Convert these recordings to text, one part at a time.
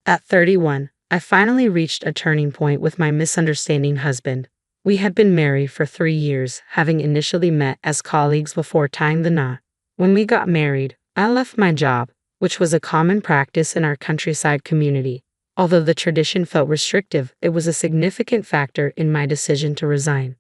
At 31, I finally reached a turning point with my misunderstanding husband. We had been married for 3 years, having initially met as colleagues before tying the knot. When we got married, I left my job, which was a common practice in our countryside community. Although the tradition felt restrictive, it was a significant factor in my decision to resign.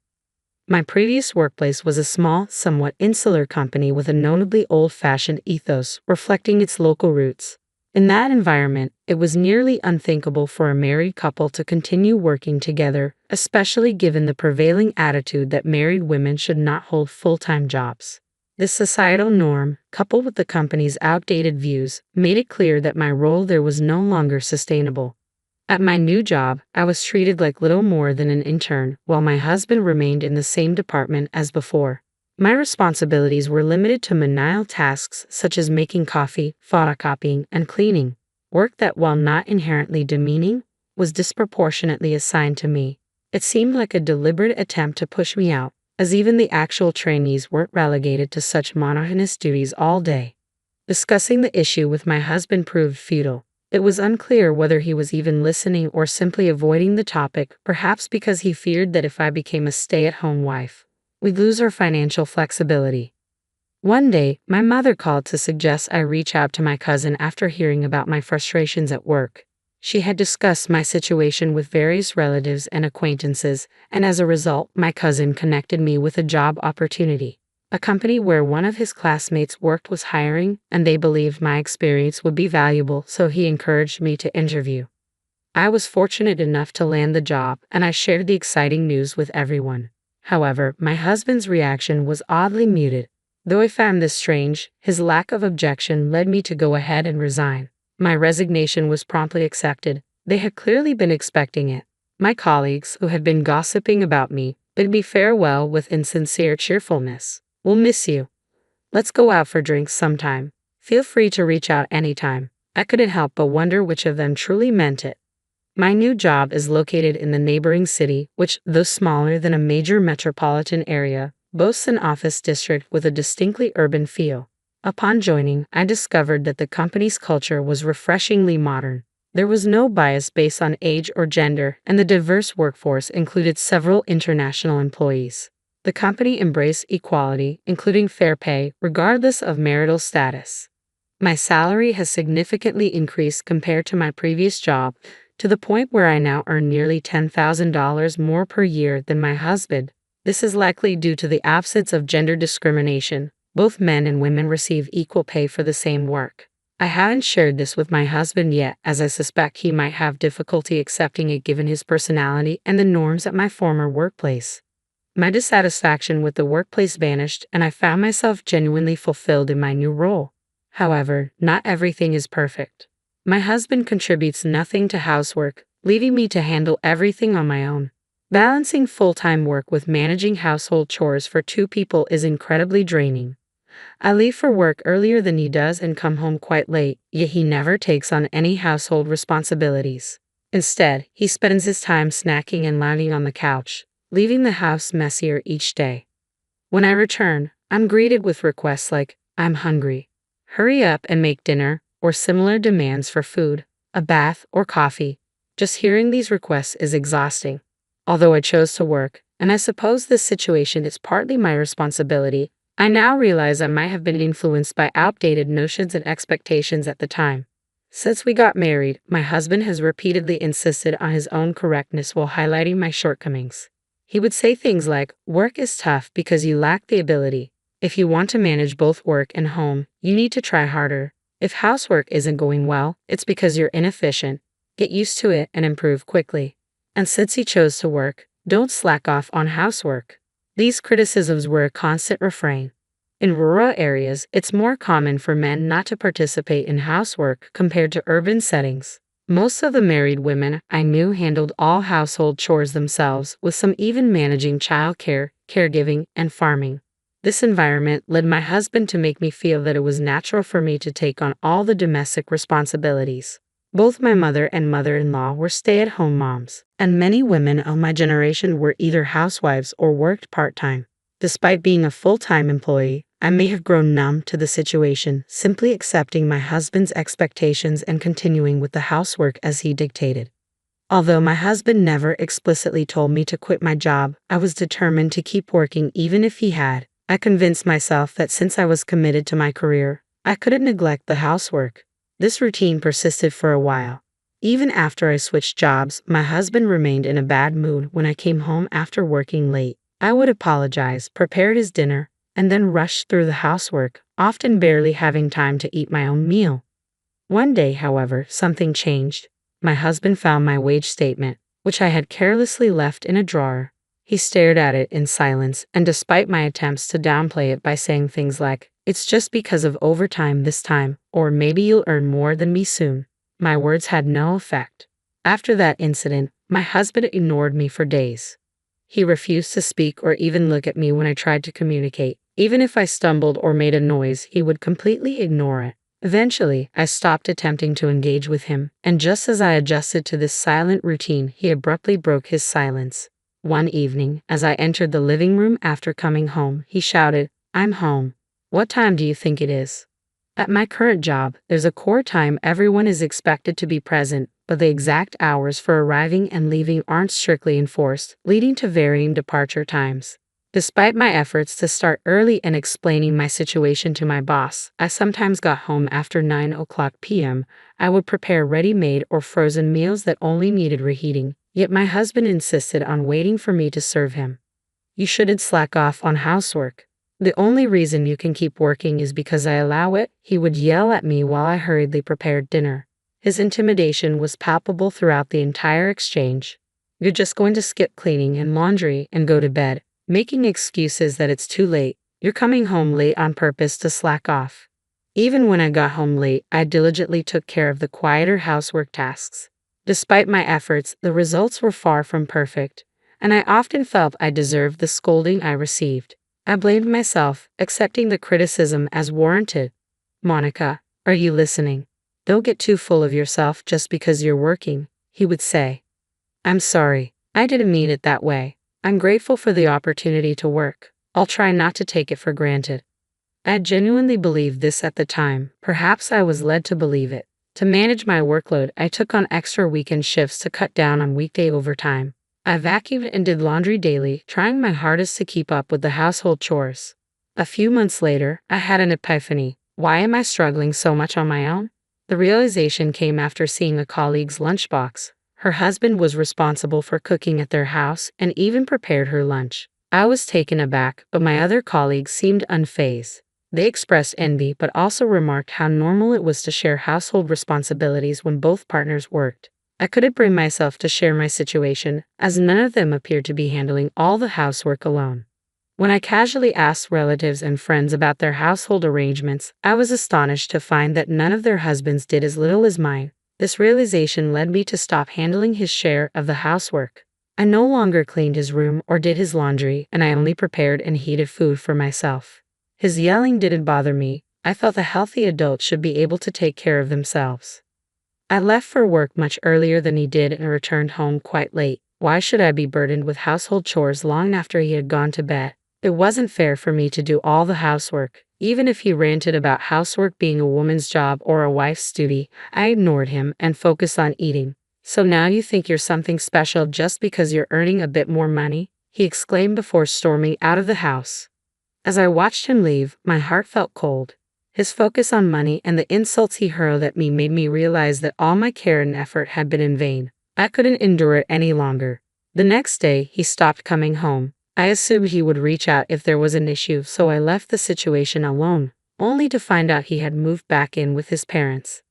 My previous workplace was a small, somewhat insular company with a notably old-fashioned ethos reflecting its local roots. In that environment, it was nearly unthinkable for a married couple to continue working together, especially given the prevailing attitude that married women should not hold full-time jobs. This societal norm, coupled with the company's outdated views, made it clear that my role there was no longer sustainable. At my new job, I was treated like little more than an intern, while my husband remained in the same department as before. My responsibilities were limited to menial tasks such as making coffee, photocopying, and cleaning. Work that, while not inherently demeaning, was disproportionately assigned to me. It seemed like a deliberate attempt to push me out, as even the actual trainees weren't relegated to such monotonous duties all day. Discussing the issue with my husband proved futile. It was unclear whether he was even listening or simply avoiding the topic, perhaps because he feared that if I became a stay-at-home wife, we'd lose our financial flexibility. One day, my mother called to suggest I reach out to my cousin after hearing about my frustrations at work. She had discussed my situation with various relatives and acquaintances, and as a result, my cousin connected me with a job opportunity. A company where one of his classmates worked was hiring, and they believed my experience would be valuable, so he encouraged me to interview. I was fortunate enough to land the job, and I shared the exciting news with everyone. However, my husband's reaction was oddly muted. Though I found this strange, his lack of objection led me to go ahead and resign. My resignation was promptly accepted. They had clearly been expecting it. My colleagues, who had been gossiping about me, bid me farewell with insincere cheerfulness. "We'll miss you. Let's go out for drinks sometime. Feel free to reach out anytime." I couldn't help but wonder which of them truly meant it. My new job is located in the neighboring city, which, though smaller than a major metropolitan area, boasts an office district with a distinctly urban feel. Upon joining, I discovered that the company's culture was refreshingly modern. There was no bias based on age or gender, and the diverse workforce included several international employees. The company embraced equality, including fair pay, regardless of marital status. My salary has significantly increased compared to my previous job, to the point where I now earn nearly $10,000 more per year than my husband. This is likely due to the absence of gender discrimination. Both men and women receive equal pay for the same work. I haven't shared this with my husband yet, as I suspect he might have difficulty accepting it given his personality and the norms at my former workplace. My dissatisfaction with the workplace vanished, and I found myself genuinely fulfilled in my new role. However, not everything is perfect. My husband contributes nothing to housework, leaving me to handle everything on my own. Balancing full-time work with managing household chores for two people is incredibly draining. I leave for work earlier than he does and come home quite late, yet he never takes on any household responsibilities. Instead, he spends his time snacking and lounging on the couch, leaving the house messier each day. When I return, I'm greeted with requests like, "I'm hungry. Hurry up and make dinner," or similar demands for food, a bath, or coffee. Just hearing these requests is exhausting. Although I chose to work, and I suppose this situation is partly my responsibility, I now realize I might have been influenced by outdated notions and expectations at the time. Since we got married, my husband has repeatedly insisted on his own correctness while highlighting my shortcomings. He would say things like, "Work is tough because you lack the ability. If you want to manage both work and home, you need to try harder. If housework isn't going well, it's because you're inefficient. Get used to it and improve quickly. And since he chose to work, don't slack off on housework." These criticisms were a constant refrain. In rural areas, it's more common for men not to participate in housework compared to urban settings. Most of the married women I knew handled all household chores themselves, with some even managing childcare, caregiving, and farming. This environment led my husband to make me feel that it was natural for me to take on all the domestic responsibilities. Both my mother and mother-in-law were stay-at-home moms, and many women of my generation were either housewives or worked part-time. Despite being a full-time employee, I may have grown numb to the situation, simply accepting my husband's expectations and continuing with the housework as he dictated. Although my husband never explicitly told me to quit my job, I was determined to keep working even if he had. I convinced myself that since I was committed to my career, I couldn't neglect the housework. This routine persisted for a while. Even after I switched jobs, my husband remained in a bad mood when I came home after working late. I would apologize, prepare his dinner, and then rush through the housework, often barely having time to eat my own meal. One day, however, something changed. My husband found my wage statement, which I had carelessly left in a drawer. He stared at it in silence, and despite my attempts to downplay it by saying things like, "It's just because of overtime this time," or "maybe you'll earn more than me soon," my words had no effect. After that incident, my husband ignored me for days. He refused to speak or even look at me when I tried to communicate. Even if I stumbled or made a noise, he would completely ignore it. Eventually, I stopped attempting to engage with him, and just as I adjusted to this silent routine, he abruptly broke his silence. One evening, as I entered the living room after coming home, he shouted, "I'm home. What time do you think it is?" At my current job, there's a core time everyone is expected to be present, but the exact hours for arriving and leaving aren't strictly enforced, leading to varying departure times. Despite my efforts to start early and explaining my situation to my boss, I sometimes got home after 9 p.m. I would prepare ready-made or frozen meals that only needed reheating, yet my husband insisted on waiting for me to serve him. "You shouldn't slack off on housework. The only reason you can keep working is because I allow it," he would yell at me while I hurriedly prepared dinner. His intimidation was palpable throughout the entire exchange. "You're just going to skip cleaning and laundry and go to bed, making excuses that it's too late. You're coming home late on purpose to slack off." Even when I got home late, I diligently took care of the quieter housework tasks. Despite my efforts, the results were far from perfect, and I often felt I deserved the scolding I received. I blamed myself, accepting the criticism as warranted. "Monica, are you listening? Don't get too full of yourself just because you're working," he would say. "I'm sorry. I didn't mean it that way. I'm grateful for the opportunity to work. I'll try not to take it for granted." I genuinely believed this at the time. Perhaps I was led to believe it. To manage my workload, I took on extra weekend shifts to cut down on weekday overtime. I vacuumed and did laundry daily, trying my hardest to keep up with the household chores. A few months later, I had an epiphany. Why am I struggling so much on my own? The realization came after seeing a colleague's lunchbox. Her husband was responsible for cooking at their house and even prepared her lunch. I was taken aback, but my other colleagues seemed unfazed. They expressed envy but also remarked how normal it was to share household responsibilities when both partners worked. I couldn't bring myself to share my situation, as none of them appeared to be handling all the housework alone. When I casually asked relatives and friends about their household arrangements, I was astonished to find that none of their husbands did as little as mine. This realization led me to stop handling his share of the housework. I no longer cleaned his room or did his laundry, and I only prepared and heated food for myself. His yelling didn't bother me. I felt a healthy adult should be able to take care of themselves. I left for work much earlier than he did and returned home quite late. Why should I be burdened with household chores long after he had gone to bed? It wasn't fair for me to do all the housework. Even if he ranted about housework being a woman's job or a wife's duty, I ignored him and focused on eating. "So now you think you're something special just because you're earning a bit more money?" he exclaimed before storming out of the house. As I watched him leave, my heart felt cold. His focus on money and the insults he hurled at me made me realize that all my care and effort had been in vain. I couldn't endure it any longer. The next day, he stopped coming home. I assumed he would reach out if there was an issue, so I left the situation alone, only to find out he had moved back in with his parents.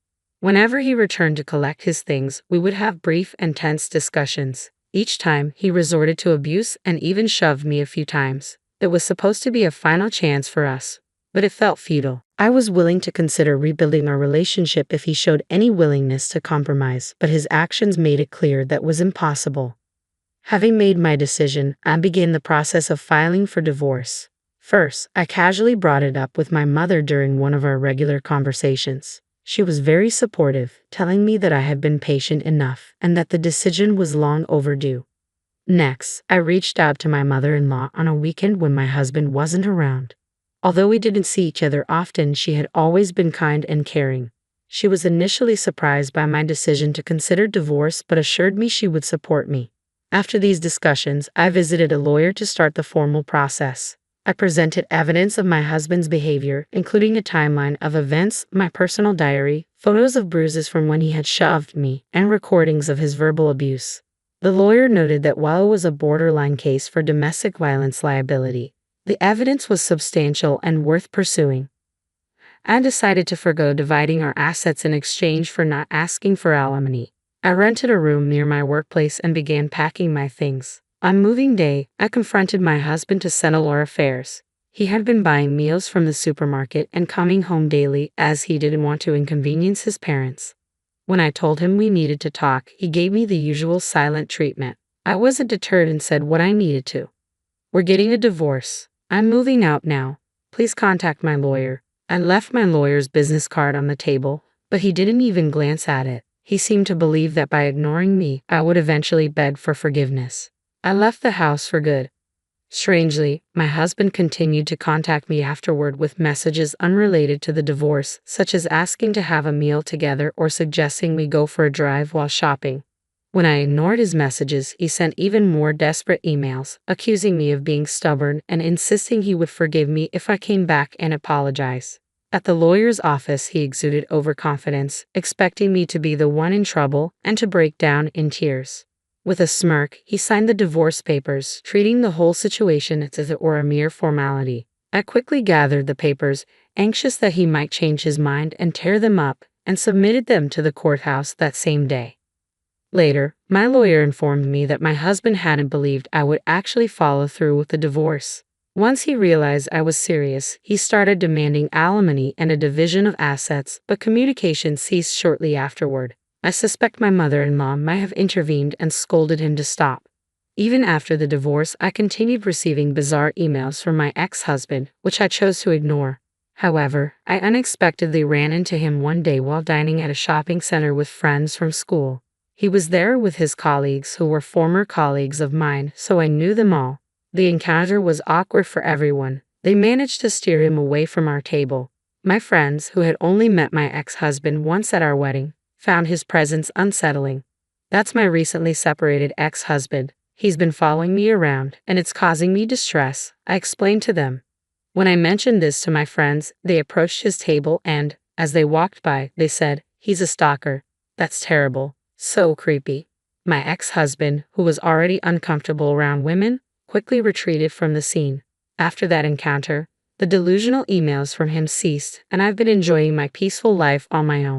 Whenever he returned to collect his things, we would have brief and tense discussions. Each time, he resorted to abuse and even shoved me a few times. It was supposed to be a final chance for us, but it felt futile. I was willing to consider rebuilding our relationship if he showed any willingness to compromise, but his actions made it clear that was impossible. Having made my decision, I began the process of filing for divorce. First, I casually brought it up with my mother during one of our regular conversations. She was very supportive, telling me that I had been patient enough and that the decision was long overdue. Next, I reached out to my mother-in-law on a weekend when my husband wasn't around. Although we didn't see each other often, she had always been kind and caring. She was initially surprised by my decision to consider divorce but assured me she would support me. After these discussions, I visited a lawyer to start the formal process. I presented evidence of my husband's behavior, including a timeline of events, my personal diary, photos of bruises from when he had shoved me, and recordings of his verbal abuse. The lawyer noted that while it was a borderline case for domestic violence liability, the evidence was substantial and worth pursuing. I decided to forgo dividing our assets in exchange for not asking for alimony. I rented a room near my workplace and began packing my things. On moving day, I confronted my husband to settle our affairs. He had been buying meals from the supermarket and coming home daily as he didn't want to inconvenience his parents. When I told him we needed to talk, he gave me the usual silent treatment. I wasn't deterred and said what I needed to. "We're getting a divorce. I'm moving out now. Please contact my lawyer." I left my lawyer's business card on the table, but he didn't even glance at it. He seemed to believe that by ignoring me, I would eventually beg for forgiveness. I left the house for good. Strangely, my husband continued to contact me afterward with messages unrelated to the divorce, such as asking to have a meal together or suggesting we go for a drive while shopping. When I ignored his messages, he sent even more desperate emails, accusing me of being stubborn and insisting he would forgive me if I came back and apologized. At the lawyer's office, he exuded overconfidence, expecting me to be the one in trouble and to break down in tears. With a smirk, he signed the divorce papers, treating the whole situation as if it were a mere formality. I quickly gathered the papers, anxious that he might change his mind and tear them up, and submitted them to the courthouse that same day. Later, my lawyer informed me that my husband hadn't believed I would actually follow through with the divorce. Once he realized I was serious, he started demanding alimony and a division of assets, but communication ceased shortly afterward. I suspect my mother-in-law might have intervened and scolded him to stop. Even after the divorce, I continued receiving bizarre emails from my ex-husband, which I chose to ignore. However, I unexpectedly ran into him one day while dining at a shopping center with friends from school. He was there with his colleagues who were former colleagues of mine, so I knew them all. The encounter was awkward for everyone. They managed to steer him away from our table. My friends, who had only met my ex-husband once at our wedding, found his presence unsettling. "That's my recently separated ex-husband. He's been following me around, and it's causing me distress," I explained to them. When I mentioned this to my friends, they approached his table and, as they walked by, they said, "He's a stalker." "That's terrible. So creepy." My ex-husband, who was already uncomfortable around women, quickly retreated from the scene. After that encounter, the delusional emails from him ceased, and I've been enjoying my peaceful life on my own.